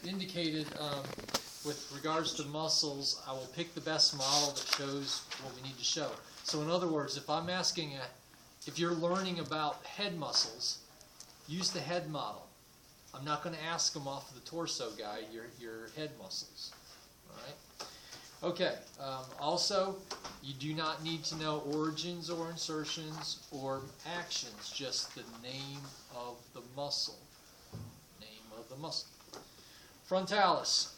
indicated, with regards to muscles, I will pick the best model that shows what we need to show. So in other words, if I'm asking, if you're learning about head muscles, use the head model. I'm not going to ask them off of the torso guide, your head muscles. All right? Okay. Also, you do not need to know origins or insertions or actions, just the name of the muscle. Name of the muscle. Frontalis,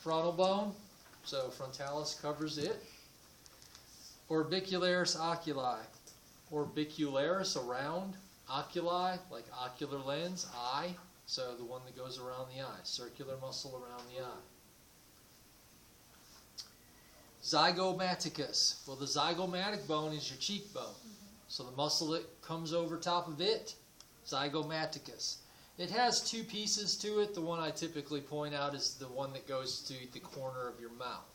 frontal bone, so frontalis covers it. Orbicularis oculi, orbicularis around, oculi, like ocular lens, eye, so the one that goes around the eye, circular muscle around the eye. Zygomaticus, well the zygomatic bone is your cheekbone, so the muscle that comes over top of it, zygomaticus. It has two pieces to it. The one I typically point out is the one that goes to the corner of your mouth.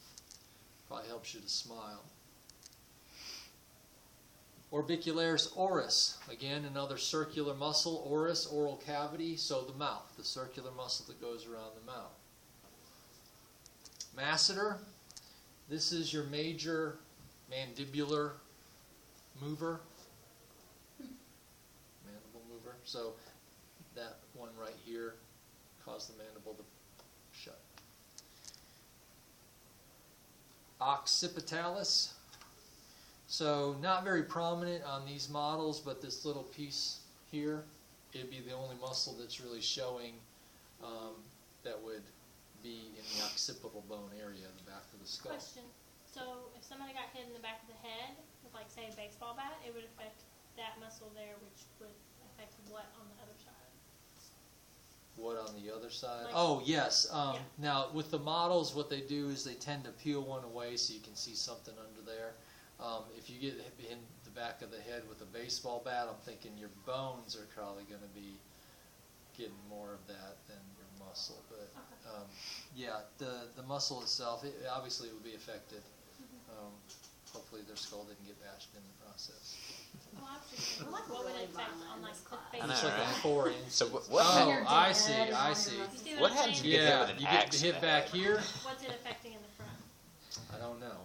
Probably helps you to smile. Orbicularis oris, again another circular muscle. Oris, oral cavity, so the mouth, the circular muscle that goes around the mouth. Masseter, this is your major mandibular mover. Mandible mover. So that one right here caused the mandible to shut. Occipitalis. So not very prominent on these models, but this little piece here, it'd be the only muscle that's really showing that would be in the occipital bone area in the back of the skull. Question. So if somebody got hit in the back of the head with, like, say, a baseball bat, it would affect that muscle there, which would affect what on the other side? What on the other side? Like, oh, yes. yeah. Now, with the models, what they do is they tend to peel one away so you can see something under there. If you get hit in the back of the head with a baseball bat, I'm thinking your bones are probably going to be getting more of that than your muscle. But yeah, the muscle itself, obviously it would be affected. Hopefully their skull didn't get bashed in the process. Well, I was just thinking, what would it affect on, like, the face? I know, It's like right? a 4 inch. So what Oh, I see. I see. You see What I'm happens saying? if you get hit Yeah, with an you axe get in hit the back head? here. What's it affecting in the front? I don't know.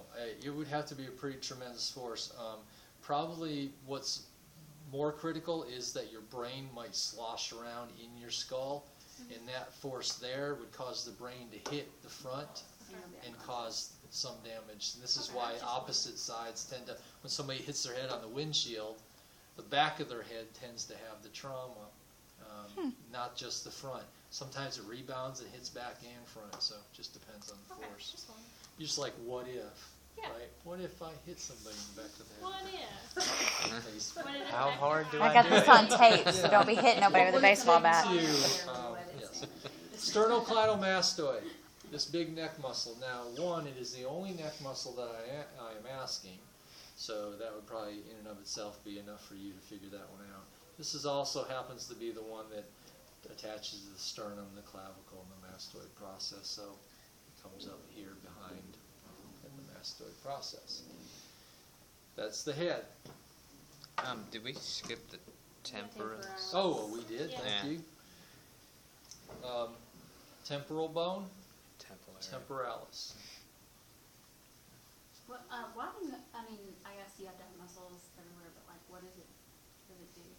It would have to be a pretty tremendous force. Probably what's more critical is that your brain might slosh around in your skull, and that force there would cause the brain to hit the front and cause some damage. And this is why opposite sides tend to, when somebody hits their head on the windshield, the back of their head tends to have the trauma, not just the front. Sometimes it rebounds and hits back and front, so it just depends on the force. Just one. You're just like, what if? Yeah. Right? What if I hit somebody in the back of the What head? if? Face. What did it How affect hard the do I front? got this on tape, so don't be hitting nobody with a baseball bat. Yes. Sternocleidomastoid, this big neck muscle. Now, one, it is the only neck muscle that I am asking, so that would probably in and of itself be enough for you to figure that one out. This is also happens to be the one that attaches to the sternum, the clavicle, and the mastoid process, so it comes up here behind in the mastoid process. That's the head. Did we skip the temporalis? Oh, well, we did. Yeah. Thank Yeah. you. Temporal bone, Temporary. temporalis. What, why do you, I mean, I guess you have to have muscles everywhere, but like, what is it? Does it do?